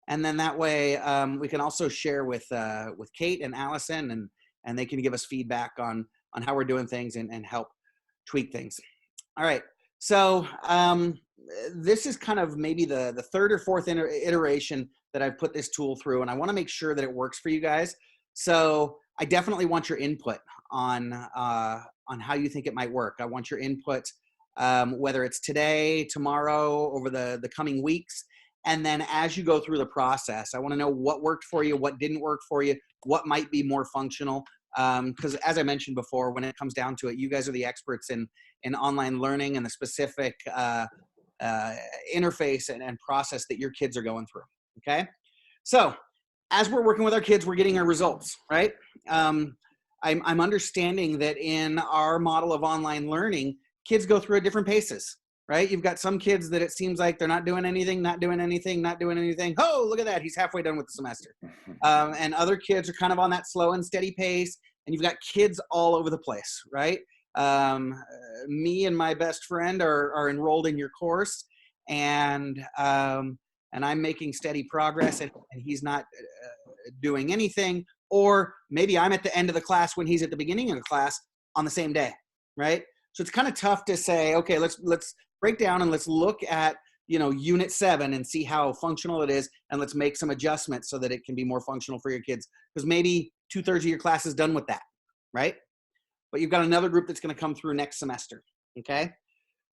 And then that way we can also share with Kate and Allison, and they can give us feedback on how we're doing things and help tweak things. All right. So this is kind of maybe the third or fourth iteration that I've put this tool through, and I want to make sure that it works for you guys. So I definitely want your input on how you think it might work. I want your input, whether it's today, tomorrow, over the coming weeks. And then as you go through the process, I want to know what worked for you, what didn't work for you, what might be more functional. Because as I mentioned before, when it comes down to it, you guys are the experts in online learning and the specific interface and process that your kids are going through. Okay, so as we're working with our kids, we're getting our results, right? I'm understanding that in our model of online learning, kids go through at different paces, right? You've got some kids that it seems like they're not doing anything, not doing anything, not doing anything. Oh, look at that. He's halfway done with the semester. And other kids are kind of on that slow and steady pace. And you've got kids all over the place, right? Me and my best friend are enrolled in your course, and I'm making steady progress, and he's not doing anything. Or maybe I'm at the end of the class when he's at the beginning of the class on the same day, right? So it's kind of tough to say, okay, let's break down and let's look at, unit 7 and see how functional it is, and let's make some adjustments so that it can be more functional for your kids. Because maybe 2/3 of your class is done with that, right? But you've got another group that's going to come through next semester, okay?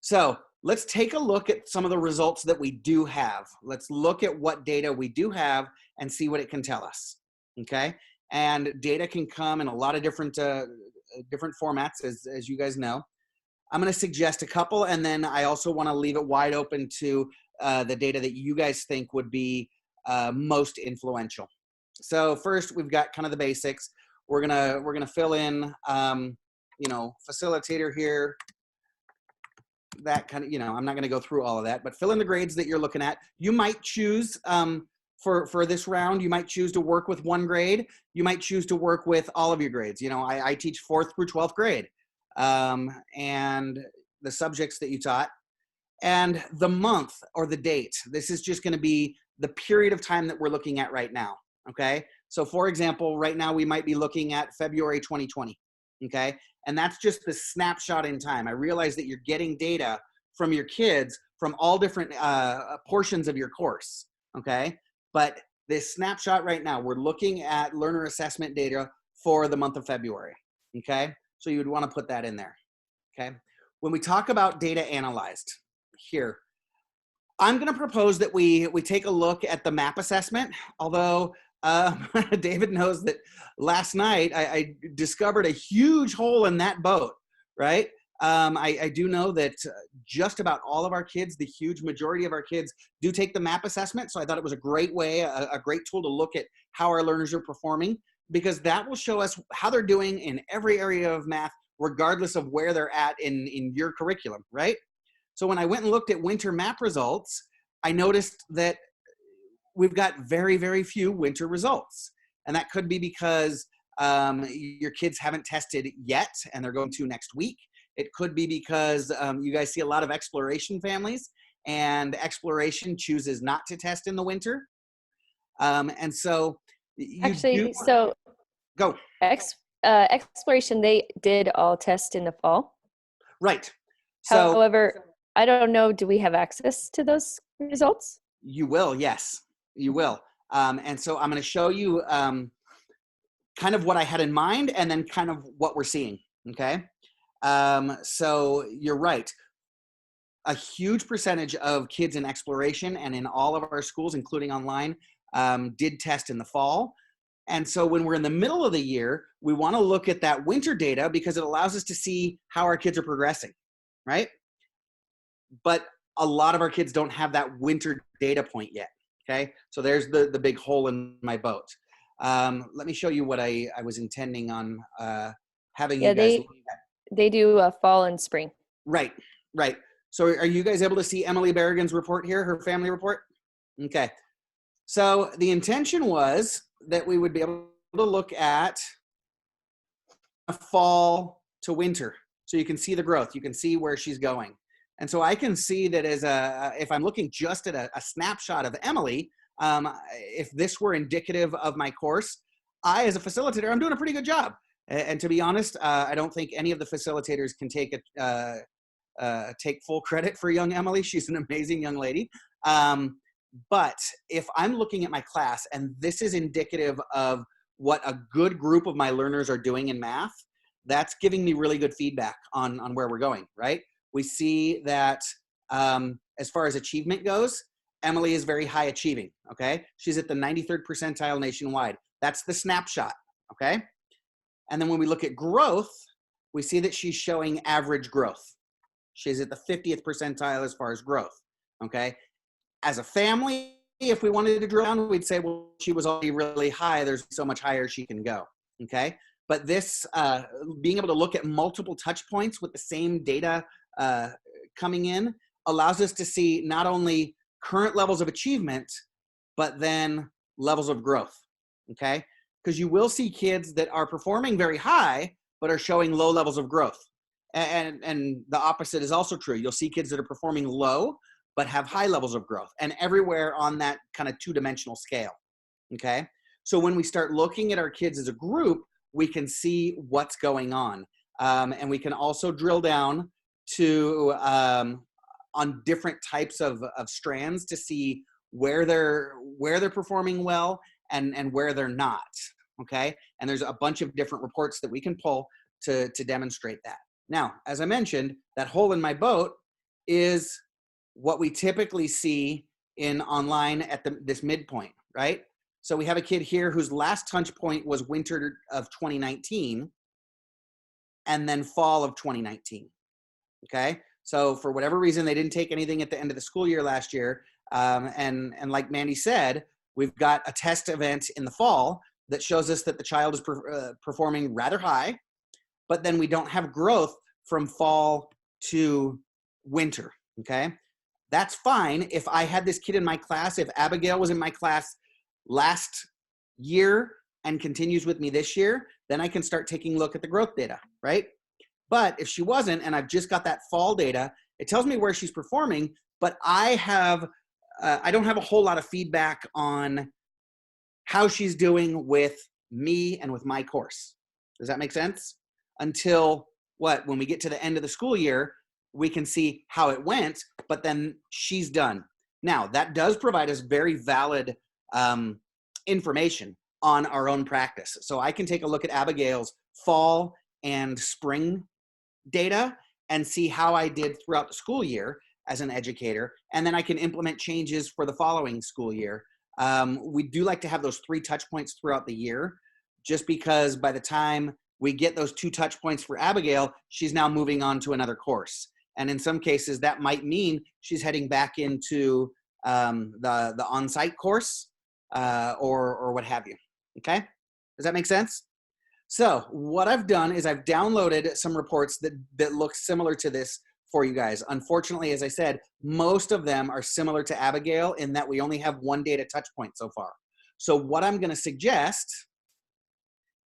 So let's take a look at some of the results that we do have. Let's look at what data we do have and see what it can tell us, okay? And data can come in a lot of different formats, as you guys know. I'm going to suggest a couple, and then I also want to leave it wide open to the data that you guys think would be most influential. So first, we've got kind of the basics. We're gonna fill in, facilitator here. That kind of, I'm not going to go through all of that, but fill in the grades that you're looking at. You might choose for this round, you might choose to work with one grade. You might choose to work with all of your grades. I teach 4th through 12th grade. And the subjects that you taught, and the month or the date. This is just going to be the period of time that we're looking at right now. Okay. So for example, right now we might be looking at February 2020. Okay. And that's just the snapshot in time. I realize that you're getting data from your kids from all different portions of your course. Okay. But this snapshot right now, we're looking at learner assessment data for the month of February. Okay. So you would want to put that in there, okay? When we talk about data analyzed here, I'm going to propose that we take a look at the MAP assessment, although David knows that last night I discovered a huge hole in that boat, right? I do know that just about all of our kids, the huge majority of our kids, do take the MAP assessment, so I thought it was a great way, a great tool to look at how our learners are performing, because that will show us how they're doing in every area of math, regardless of where they're at in your curriculum, right? So when I went and looked at winter MAP results, I noticed that we've got very, very few winter results. And that could be because your kids haven't tested yet and they're going to next week. It could be because you guys see a lot of exploration families, and exploration chooses not to test in the winter. And so go. Exploration, they did all test in the fall. Right. So, however, I don't know, do we have access to those results? You will, yes, you will. And so I'm going to show you kind of what I had in mind and then kind of what we're seeing, okay? So you're right. A huge percentage of kids in exploration and in all of our schools, including online, did test in the fall. And so when we're in the middle of the year, we want to look at that winter data because it allows us to see how our kids are progressing, right? But a lot of our kids don't have that winter data point yet, okay? So there's the big hole in my boat. Let me show you what I was intending on having you guys look at. They do fall and spring. Right, right. So are you guys able to see Emily Berrigan's report here, her family report? Okay. So the intention was that we would be able to look at a fall to winter. So you can see the growth. You can see where she's going. And so I can see that if I'm looking just at a snapshot of Emily, if this were indicative of my course, I, as a facilitator, I'm doing a pretty good job. And to be honest, I don't think any of the facilitators can take full credit for young Emily. She's an amazing young lady. But if I'm looking at my class and this is indicative of what a good group of my learners are doing in math, that's giving me really good feedback on where we're going, right? We see that as far as achievement goes, Emily is very high achieving, okay? She's at the 93rd percentile nationwide. That's the snapshot, okay? And then when we look at growth, we see that she's showing average growth. She's at the 50th percentile as far as growth, okay? As a family, if we wanted to drill down, we'd say, well, she was already really high. There's so much higher she can go, okay? But this, being able to look at multiple touch points with the same data coming in allows us to see not only current levels of achievement, but then levels of growth, okay? Because you will see kids that are performing very high, but are showing low levels of growth. And the opposite is also true. You'll see kids that are performing low, but have high levels of growth, and everywhere on that kind of two-dimensional scale, okay? So when we start looking at our kids as a group, we can see what's going on. And we can also drill down to on different types of strands to see where they're performing well and where they're not, okay? And there's a bunch of different reports that we can pull to demonstrate that. Now, as I mentioned, that hole in my boat is what we typically see in online at this midpoint, right? So we have a kid here whose last touch point was winter of 2019 and then fall of 2019, okay? So for whatever reason, they didn't take anything at the end of the school year last year. And like Mandy said, we've got a test event in the fall that shows us that the child is performing rather high, but then we don't have growth from fall to winter, okay? That's fine if I had this kid in my class, if Abigail was in my class last year and continues with me this year, then I can start taking a look at the growth data, right? But if she wasn't, and I've just got that fall data, it tells me where she's performing, but I don't have a whole lot of feedback on how she's doing with me and with my course. Does that make sense? Until when we get to the end of the school year, we can see how it went, but then she's done. Now, that does provide us very valid information on our own practice. So I can take a look at Abigail's fall and spring data and see how I did throughout the school year as an educator, and then I can implement changes for the following school year. We do like to have those 3 touch points throughout the year, just because by the time we get those 2 touch points for Abigail, she's now moving on to another course. And in some cases, that might mean she's heading back into the on-site course or what have you, okay? Does that make sense? So what I've done is I've downloaded some reports that look similar to this for you guys. Unfortunately, as I said, most of them are similar to Abigail in that we only have 1 data touch point so far. So what I'm gonna suggest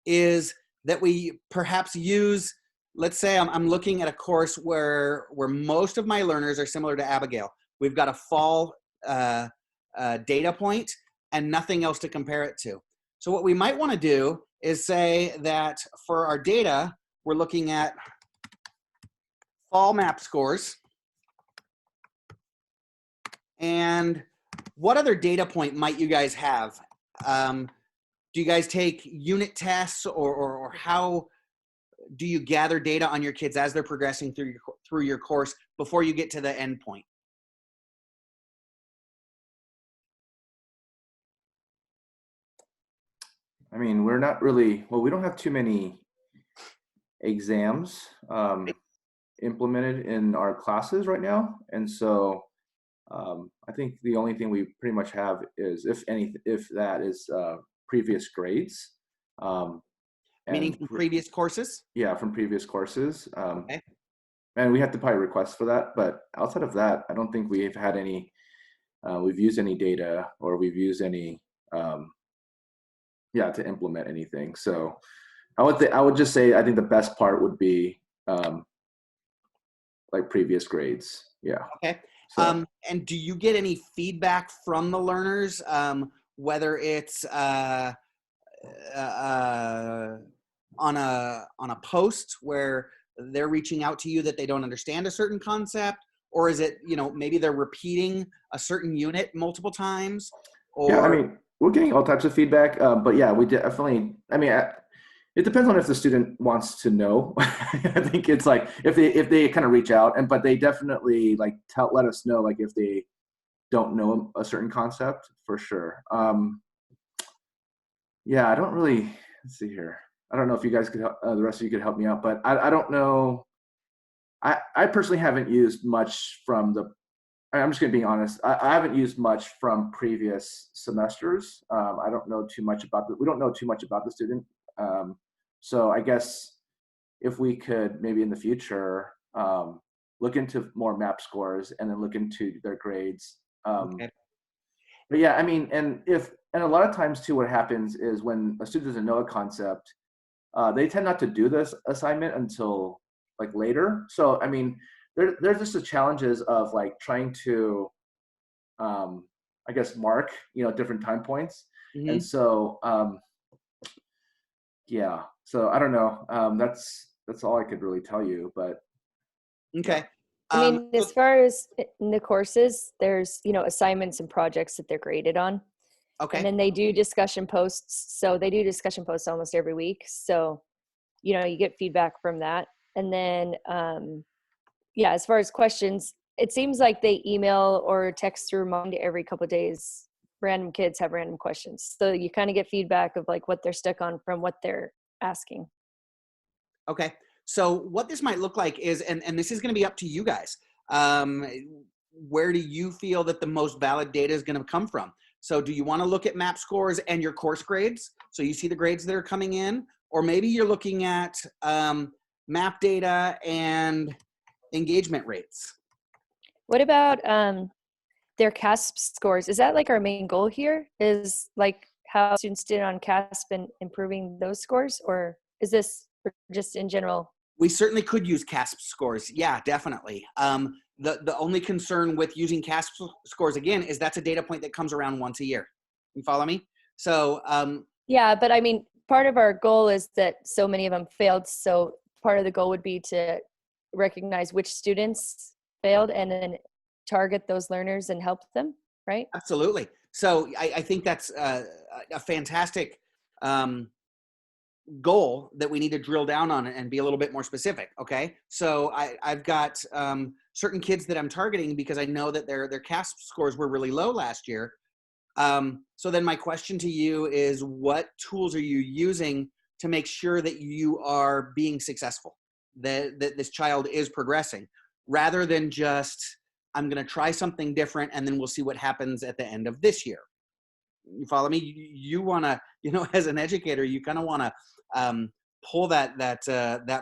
is that we perhaps use, let's say I'm looking at a course where most of my learners are similar to Abigail. We've got a fall data point and nothing else to compare it to. So what we might want to do is say that for our data, we're looking at fall map scores. And what other data point might you guys have? Do you guys take unit tests or how do you gather data on your kids as they're progressing through your course before you get to the end point? I mean, we're not really, well, we don't have too many exams implemented in our classes right now. And so I think the only thing we pretty much have is, if that is previous grades. Meaning from previous courses? Yeah, from previous courses. Okay. And we have to probably request for that. But outside of that, I don't think we've had any, we've used any data or we've used any, to implement anything. So I would just say, I think the best part would be like previous grades. Yeah. Okay. So And do you get any feedback from the learners, whether it's on a post where they're reaching out to you that they don't understand a certain concept, or is it, maybe they're repeating a certain unit multiple times, yeah, I or mean, we're getting all types of feedback, but yeah, we definitely. I mean, it depends on if the student wants to know. I think it's like if they kind of reach out, but they definitely like let us know like if they don't know a certain concept for sure. Yeah, I don't really. Let's see here. I don't know if you guys could help, the rest of you could help me out, but I don't know. I personally haven't used much from the. I'm just going to be honest. I haven't used much from previous semesters. I don't know too much about we don't know too much about the student. So I guess if we could maybe in the future look into more MAP scores and then look into their grades. okay. But yeah, I mean, and a lot of times too, what happens is when a student doesn't know a concept, they tend not to do this assignment until like later. So I mean, there's just the challenges of like trying to, I guess, mark different time points, Mhm. and so yeah. So I don't know. That's all I could really tell you, but yeah. Okay. I mean, So, as far as in the courses, there's, assignments and projects that they're graded on. And okay. then they do discussion posts. So they do discussion posts almost every week. So, you get feedback from that. And then, yeah, as far as questions, it seems like they email or text through Mind every couple of days. Random kids have random questions. So you kind of get feedback of like what they're stuck on from what they're asking. Okay. So what this might look like is, and this is going to be up to you guys. Um, where do you feel that the most valid data is going to come from? So do you want to look at MAP scores and your course grades? So you see the grades that are coming in, or maybe you're looking at MAP data and engagement rates. What about their CASP scores? Is that like our main goal here? Is like how students did on CASP and improving those scores? Or is this just in general? We certainly could use CASP scores. Yeah, definitely. The only concern with using CASP scores, again, is that's a data point that comes around once a year. You follow me? So Yeah, but I mean, part of our goal is that so many of them failed. So part of the goal would be to recognize which students failed and then target those learners and help them, right? absolutely. So I think that's a fantastic goal that we need to drill down on and be a little bit more specific. Okay. So I've got certain kids that I'm targeting because I know that their CASP scores were really low last year. So then my question to you is, what tools are you using to make sure that you are being successful, that this child is progressing, rather than just, I'm going to try something different and then we'll see what happens at the end of this year? You follow me? You want to, as an educator, you kind of want to pull that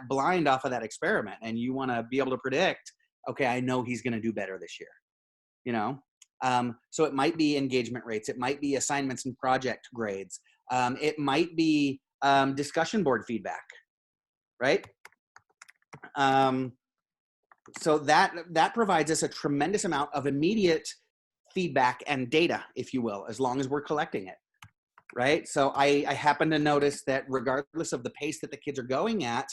blind off of that experiment, and you want to be able to predict, okay, I know he's going to do better this year. So it might be engagement rates, it might be assignments and project grades, it might be discussion board feedback, right? So that provides us a tremendous amount of immediate feedback and data, if you will, as long as we're collecting it, right? So I happen to notice that regardless of the pace that the kids are going at,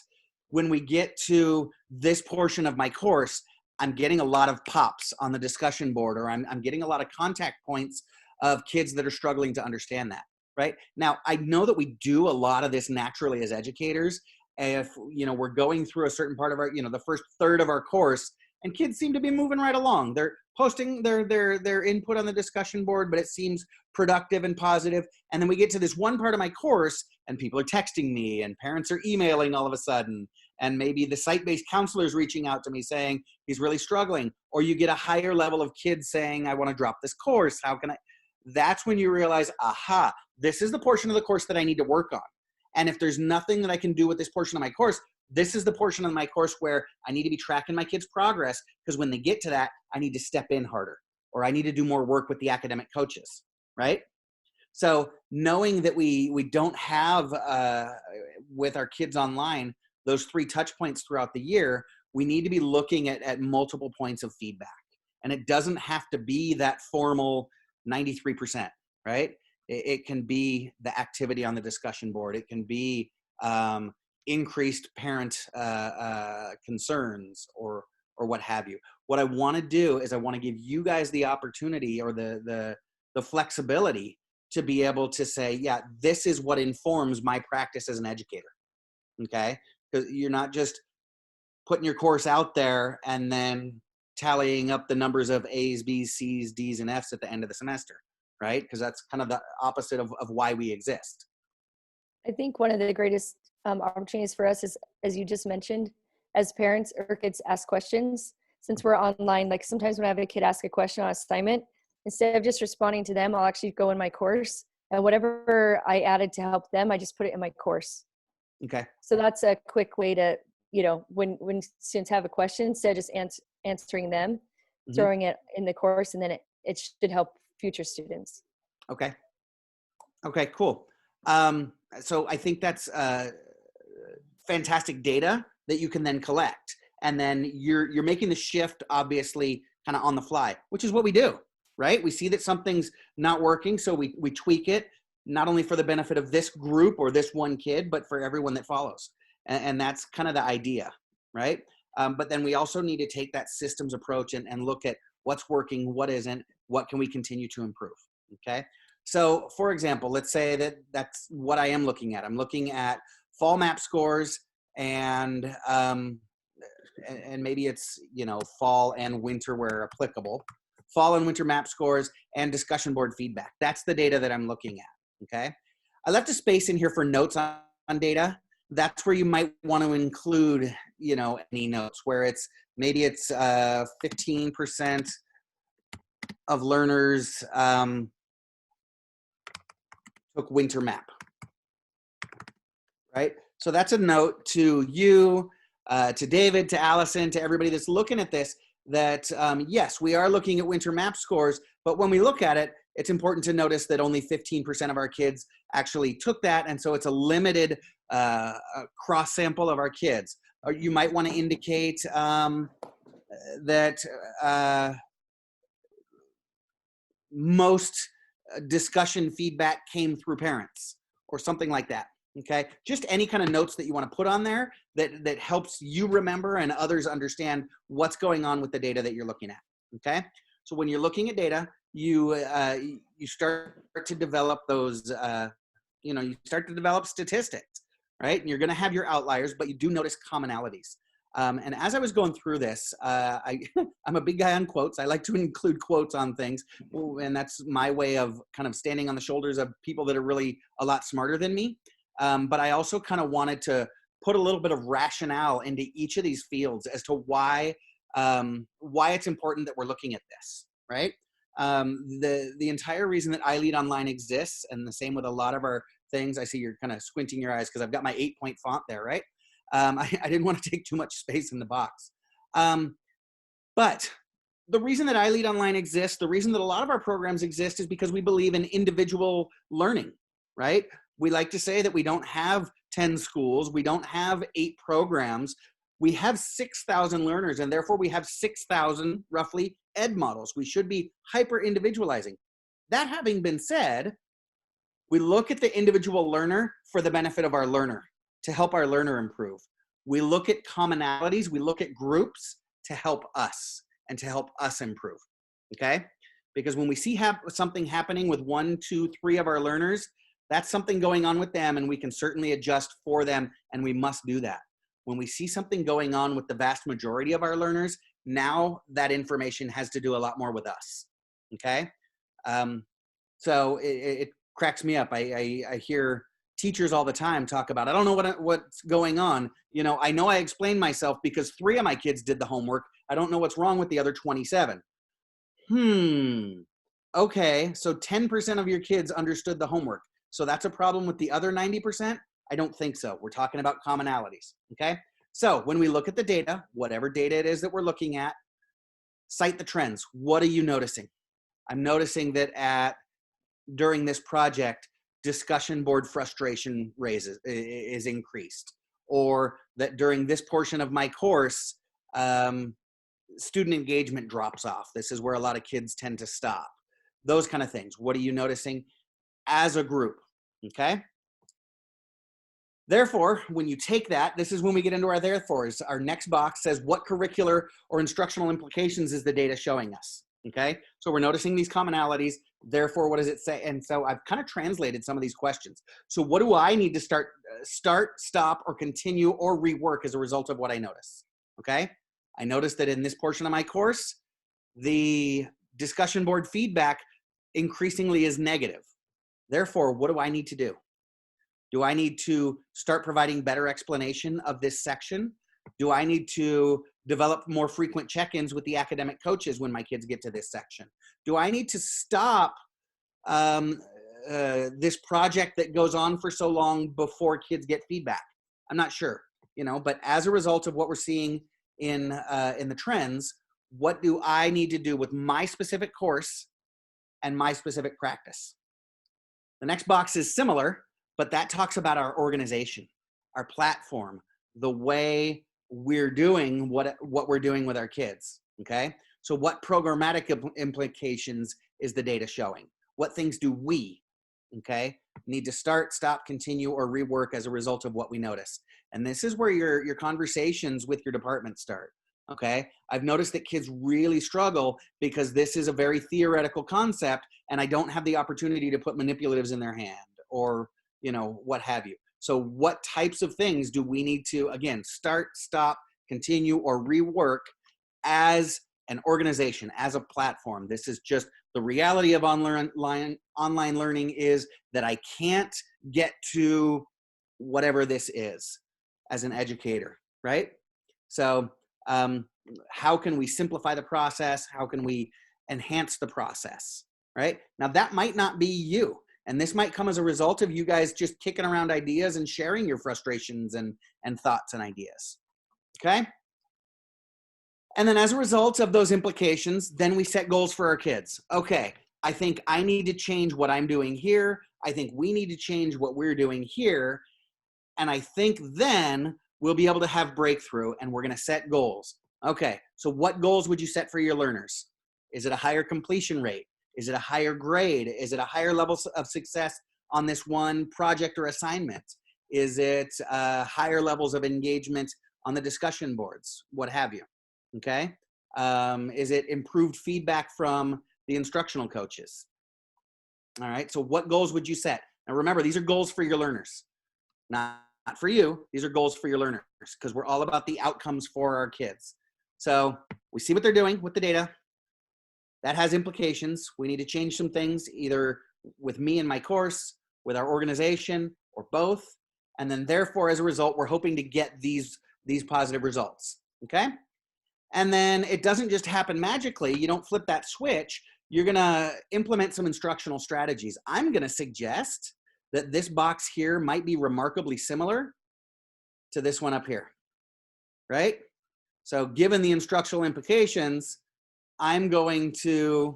when we get to this portion of my course, I'm getting a lot of pops on the discussion board, or I'm getting a lot of contact points of kids that are struggling to understand that, right? Now, I know that we do a lot of this naturally as educators. If, we're going through a certain part of our, the first third of our course, and kids seem to be moving right along. They're posting their input on the discussion board, but it seems productive and positive. And then we get to this one part of my course and people are texting me and parents are emailing all of a sudden. And maybe the site-based counselor is reaching out to me saying he's really struggling. Or you get a higher level of kids saying, I want to drop this course. How can I? That's when you realize, aha, this is the portion of the course that I need to work on. And if there's nothing that I can do with this portion of my course, this is the portion of my course where I need to be tracking my kids' progress, because when they get to that, I need to step in harder, or I need to do more work with the academic coaches, right? So knowing that we don't have, with our kids online, those 3 touch points throughout the year, we need to be looking at multiple points of feedback. And it doesn't have to be that formal 93%, right? It can be the activity on the discussion board. It can be increased parent concerns or what have you. What I want to do is I want to give you guys the opportunity or the flexibility to be able to say, yeah, this is what informs my practice as an educator. Okay? Because you're not just putting your course out there and then tallying up the numbers of A's, B's, C's, D's, and F's at the end of the semester, right? Because that's kind of the opposite of why we exist. I think one of the greatest opportunities for us is, as you just mentioned, as parents or kids ask questions. Since we're online, like sometimes when I have a kid ask a question on assignment, instead of just responding to them, I'll actually go in my course, and whatever I added to help them, I just put it in my course. Okay. So that's a quick way to, when students have a question, instead of just answering them, throwing it in the course, and then it should help future students. Okay. Okay, cool. So I think that's fantastic data that you can then collect. And then you're making the shift, obviously, kind of on the fly, which is what we do, right? We see that something's not working, so we tweak it, not only for the benefit of this group or this one kid, but for everyone that follows. And that's kind of the idea, right? But then we also need to take that systems approach and look at what's working, what isn't, what can we continue to improve, okay? So for example, let's say that that's what I am looking at. I'm looking at fall map scores and maybe it's, fall and winter where applicable, fall and winter map scores and discussion board feedback. That's the data that I'm looking at, okay? I left a space in here for notes on data. That's where you might want to include, any notes where maybe it's 15% of learners took winter map, right? So that's a note to you, to David, to Allison, to everybody that's looking at this, that yes, we are looking at winter map scores, but when we look at it, it's important to notice that only 15% of our kids actually took that, and so it's a limited cross sample of our kids. Or you might want to indicate that most discussion feedback came through parents or something like that. Okay, just any kind of notes that you want to put on there that helps you remember and others understand what's going on with the data that you're looking at. Okay, so when you're looking at data, you start to develop those, you start to develop statistics, right? And you're going to have your outliers, but you do notice commonalities. And as I was going through this, I'm a big guy on quotes. I like to include quotes on things, and that's my way of kind of standing on the shoulders of people that are really a lot smarter than me. But I also kind of wanted to put a little bit of rationale into each of these fields as to why it's important that we're looking at this, right? The entire reason that iLead Online exists, and the same with a lot of our things, I see you're kind of squinting your eyes because I've got my 8-point font there, right? I didn't want to take too much space in the box. But the reason that iLead Online exists, the reason that a lot of our programs exist is because we believe in individual learning, right? We like to say that we don't have 10 schools, we don't have 8 programs, we have 6,000 learners, and therefore we have 6,000 roughly ed models. We should be hyper individualizing. That having been said, we look at the individual learner for the benefit of our learner, to help our learner improve. We look at commonalities, we look at groups to help us and to help us improve, okay? Because when we see something happening with 1, 2, 3 of our learners, that's something going on with them, and we can certainly adjust for them, and we must do that. When we see something going on with the vast majority of our learners, now that information has to do a lot more with us, okay? So it cracks me up. I hear teachers all the time talk about, I don't know what's going on. I know I explained myself because 3 of my kids did the homework. I don't know what's wrong with the other 27. Okay, so 10% of your kids understood the homework. So that's a problem with the other 90%? I don't think so. We're talking about commonalities, okay? So when we look at the data, whatever data it is that we're looking at, cite the trends. What are you noticing? I'm noticing that during this project, discussion board frustration is increased, or that during this portion of my course, student engagement drops off. This is where a lot of kids tend to stop. Those kind of things. What are you noticing as a group? Okay. Therefore, when you take that, this is when we get into our therefores. Our next box says, what curricular or instructional implications is the data showing us? Okay, so we're noticing these commonalities. Therefore, what does it say? And so I've kind of translated some of these questions. So what do I need to start, stop, or continue, or rework as a result of what I notice? Okay, I noticed that in this portion of my course, the discussion board feedback increasingly is negative. Therefore, what do I need to do? Do I need to start providing better explanation of this section? Do I need to develop more frequent check-ins with the academic coaches when my kids get to this section? Do I need to stop this project that goes on for so long before kids get feedback? I'm not sure, you know, but as a result of what we're seeing in the trends, what do I need to do with my specific course and my specific practice? The next box is similar, but that talks about our organization, our platform, the way we're doing what we're doing with our kids, okay? So what programmatic implications is the data showing? What things do we, okay, need to start, stop, continue, or rework as a result of what we notice? And this is where your conversations with your department start, okay? I've noticed that kids really struggle because this is a very theoretical concept and I don't have the opportunity to put manipulatives in their hand or, you know, what have you. So what types of things do we need to, again, start, stop, continue, or rework as an organization, as a platform? This is just the reality of online learning, is that I can't get to whatever this is as an educator, right? So how can we simplify the process? How can we enhance the process, right? Now that might not be you. And this might come as a result of you guys just kicking around ideas and sharing your frustrations and thoughts and ideas, okay? And then as a result of those implications, then we set goals for our kids. Okay, I think I need to change what I'm doing here. I think we need to change what we're doing here. And I think then we'll be able to have breakthrough and we're gonna set goals. Okay, so what goals would you set for your learners? Is it a higher completion rate? Is it a higher grade? Is it a higher level of success on this one project or assignment? Is it higher levels of engagement on the discussion boards, what have you, okay? Is it improved feedback from the instructional coaches? All right, so what goals would you set? Now remember, these are goals for your learners, not for you. These are goals for your learners because we're all about the outcomes for our kids. So we see what they're doing with the data. That has implications. We need to change some things, either with me and my course, with our organization, or both. And then therefore, as a result, we're hoping to get these positive results, okay? And then it doesn't just happen magically. You don't flip that switch. You're gonna implement some instructional strategies. I'm gonna suggest that this box here might be remarkably similar to this one up here, right? So given the instructional implications, I'm going to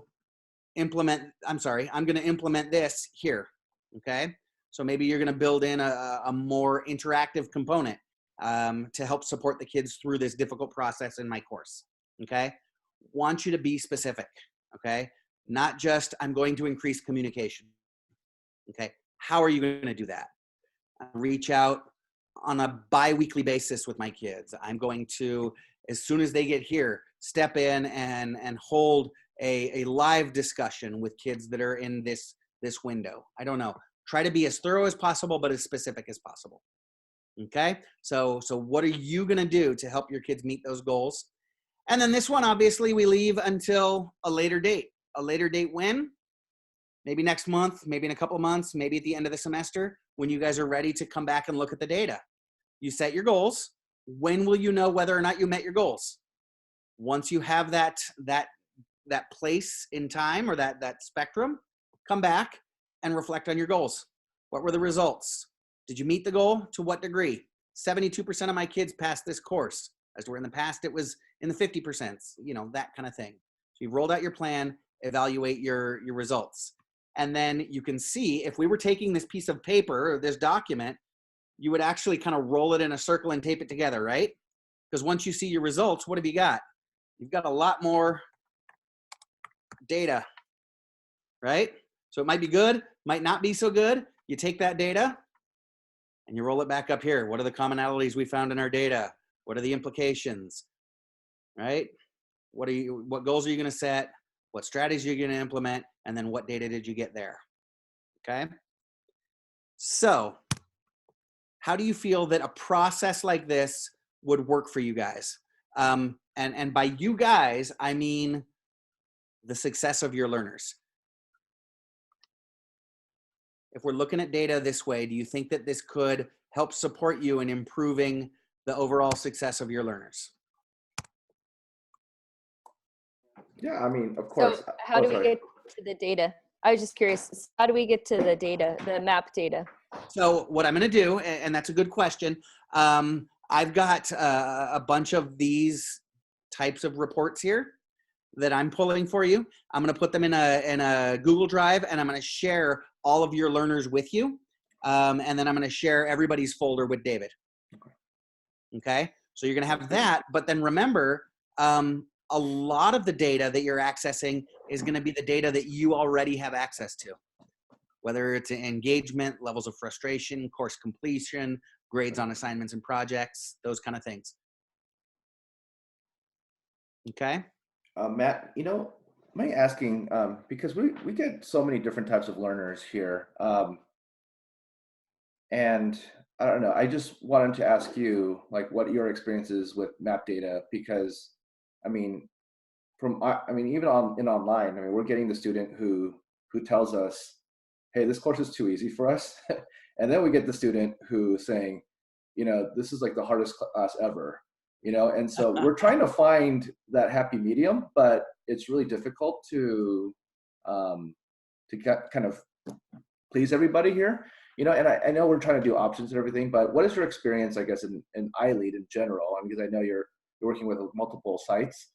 implement this here, okay? So maybe you're gonna build in a more interactive component to help support the kids through this difficult process in my course, okay? Want you to be specific, okay? Not just, I'm going to increase communication, okay? How are you gonna do that? Reach out on a bi-weekly basis with my kids. I'm going to, as soon as they get here, step in and hold a live discussion with kids that are in this window. I don't know. Try to be as thorough as possible, but as specific as possible. Okay? So what are you gonna do to help your kids meet those goals? And then this one, obviously, we leave until a later date. A later date when? Maybe next month, maybe in a couple of months, maybe at the end of the semester, when you guys are ready to come back and look at the data. You set your goals. When will you know whether or not you met your goals? Once you have that place in time or that spectrum, come back and reflect on your goals. What were the results? Did you meet the goal? To what degree? 72% of my kids passed this course. As where in the past, it was in the 50%, you know, that kind of thing. So you've rolled out your plan, evaluate your results. And then you can see if we were taking this piece of paper or this document, you would actually kind of roll it in a circle and tape it together, right? Because once you see your results, what have you got? you've got a lot more data, right? So it might be good, might not be so good. You take that data and you roll it back up here. What are the commonalities we found in our data? What are the implications, right? What goals are you going to set? What strategies are you going to implement? And then what data did you get there? Okay. So how do you feel that a process like this would work for you guys? And by you guys, I mean the success of your learners. If we're looking at data this way, do you think that this could help support you in improving the overall success of your learners? Yeah, I mean, of course. So how do we get to the data? I was just curious, how do we get to the data, the map data? So what I'm going to do, and that's a good question. I've got a bunch of these types of reports here that I'm pulling for you. I'm going to put them in a Google Drive, and I'm going to share all of your learners with you. And then I'm going to share everybody's folder with David. Okay. So you're going to have that, but then remember, a lot of the data that you're accessing is going to be the data that you already have access to, whether it's engagement, levels of frustration, course completion, grades on assignments and projects, those kind of things. Okay. Matt, you know, am I asking, because we get so many different types of learners here. And I don't know, I just wanted to ask you, like, what your experience is with map data, because I mean, even online, I mean, we're getting the student who tells us, hey, this course is too easy for us. And then we get the student who's saying, you know, this is like the hardest class ever, you know? And so we're trying to find that happy medium, but it's really difficult to kind of please everybody here, you know? And I know we're trying to do options and everything, but what is your experience, I guess, in iLead in general? I mean, because I know you're working with multiple sites.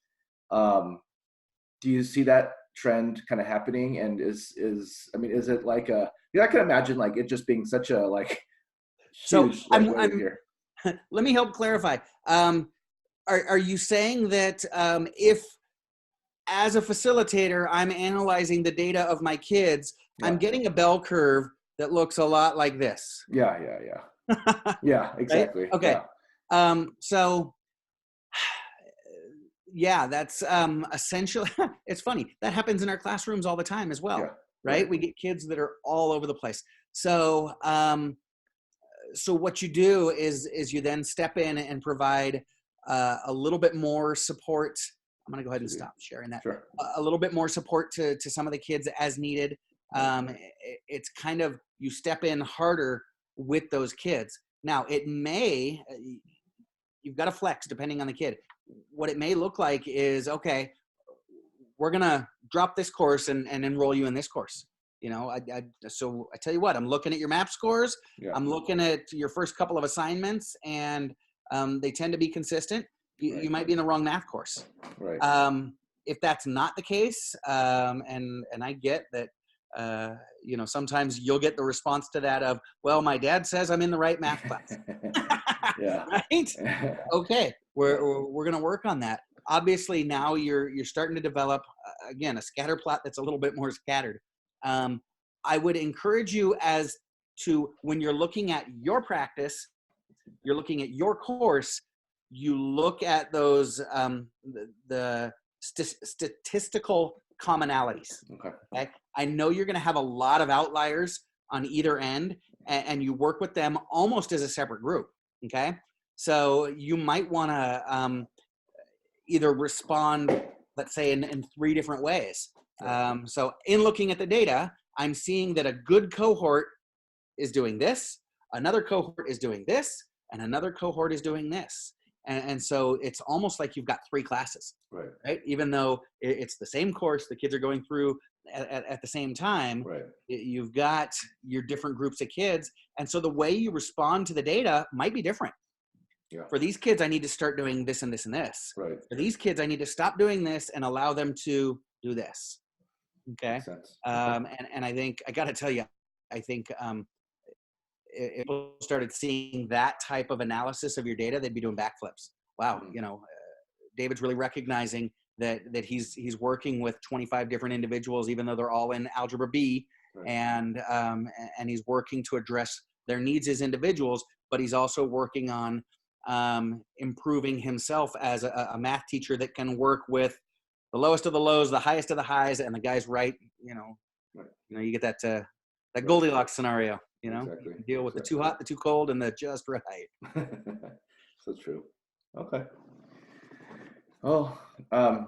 Do you see that trend kind of happening? And is it like I can imagine like it just being such a like huge, So I'm here. let me help clarify. Are you saying that if as a facilitator, I'm analyzing the data of my kids, Yeah. I'm getting a bell curve that looks a lot like this? Yeah. Yeah, exactly. Right? Okay. Yeah. So yeah, that's essentially, it's funny. That happens in our classrooms all the time as well, Yeah, right? right. We get kids that are all over the place. So, so what you do is you then step in and provide a little bit more support. I'm going to go ahead and stop sharing that. Sure. A little bit more support to some of the kids as needed. It's kind of, you step in harder with those kids. Now, it may, you've got to flex depending on the kid. What it may look like is, okay, we're going to drop this course and enroll you in this course. You know, so I tell you what, I'm looking at your map scores. Yeah. I'm looking at your first couple of assignments, and they tend to be consistent. You might be in the wrong math course. Right. If that's not the case, and I get that, you know, sometimes you'll get the response to that of, well, my dad says I'm in the right math class. Yeah. Right? Okay, we're going to work on that. Obviously, now you're starting to develop, again, a scatter plot that's a little bit more scattered. I would encourage you as to, when you're looking at your practice, you're looking at your course, you look at those, the statistical commonalities. Okay. I know you're going to have a lot of outliers on either end, and you work with them almost as a separate group. Okay. So you might want to either respond, let's say, in 3 different ways. So in looking at the data, I'm seeing that a good cohort is doing this, another cohort is doing this, and another cohort is doing this. And so it's almost like you've got 3 classes, right? Even though it's the same course, the kids are going through at the same time, you've got your different groups of kids. And so the way you respond to the data might be different. Yeah. For these kids, I need to start doing this and this and this. Right. For these kids, I need to stop doing this and allow them to do this. Okay. Makes sense. And I think, I got to tell you, I think if people started seeing that type of analysis of your data, they'd be doing backflips. Wow. You know, David's really recognizing that he's working with 25 different individuals, even though they're all in Algebra B, Right. and he's working to address their needs as individuals, but he's also working on improving himself as a math teacher that can work with the lowest of the lows, the highest of the highs, and the guys right. Right. You get that Goldilocks scenario. Exactly. Deal with the too hot, the too cold, and the just right. So true. Okay. Oh,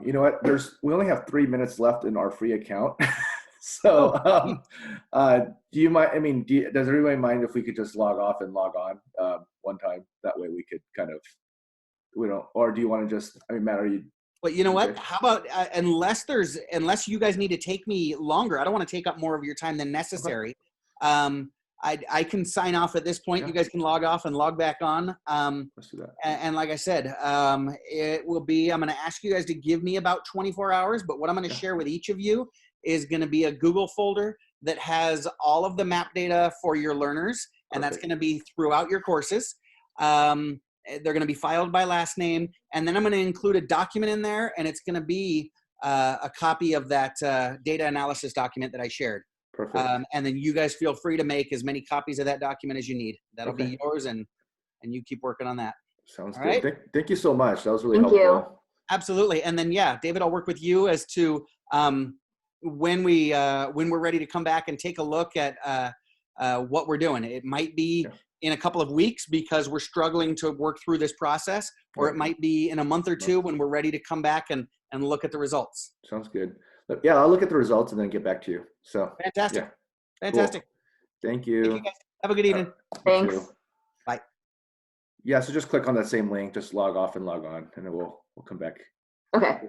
you know what? We only have 3 minutes left in our free account. So, do you mind? I mean, does everybody mind if we could just log off and log on one time? That way we could kind of, or do you want to just? I mean, Matt, are you? But you know what? Okay. How about unless you guys need to take me longer, I don't want to take up more of your time than necessary. I can sign off at this point. Yeah. You guys can log off and log back on. Let's do that. And like I said, it will be, I'm going to ask you guys to give me about 24 hours, but what I'm going to share with each of you is going to be a Google folder that has all of the map data for your learners. And that's Perfect. going to be throughout your courses. They're going to be filed by last name. And then I'm going to include a document in there, and it's going to be a copy of that data analysis document that I shared. Perfect. And then you guys feel free to make as many copies of that document as you need. That'll Okay. be yours, and you keep working on that. Sounds All good. right. Thank you so much. That was really Thank helpful. you. Absolutely. And then, yeah, David, I'll work with you as to when we're ready to come back and take a look at what we're doing. It might be in a couple of weeks because we're struggling to work through this process, or it might be in a month or two when we're ready to come back and look at the results. Sounds good. Yeah, I'll look at the results and then get back to you. So Fantastic. yeah. Fantastic. Thank you. Thank you guys. Have a good evening. You Thanks. too. Bye. Yeah, so just click on that same link, just log off and log on, and then we'll come back. Okay.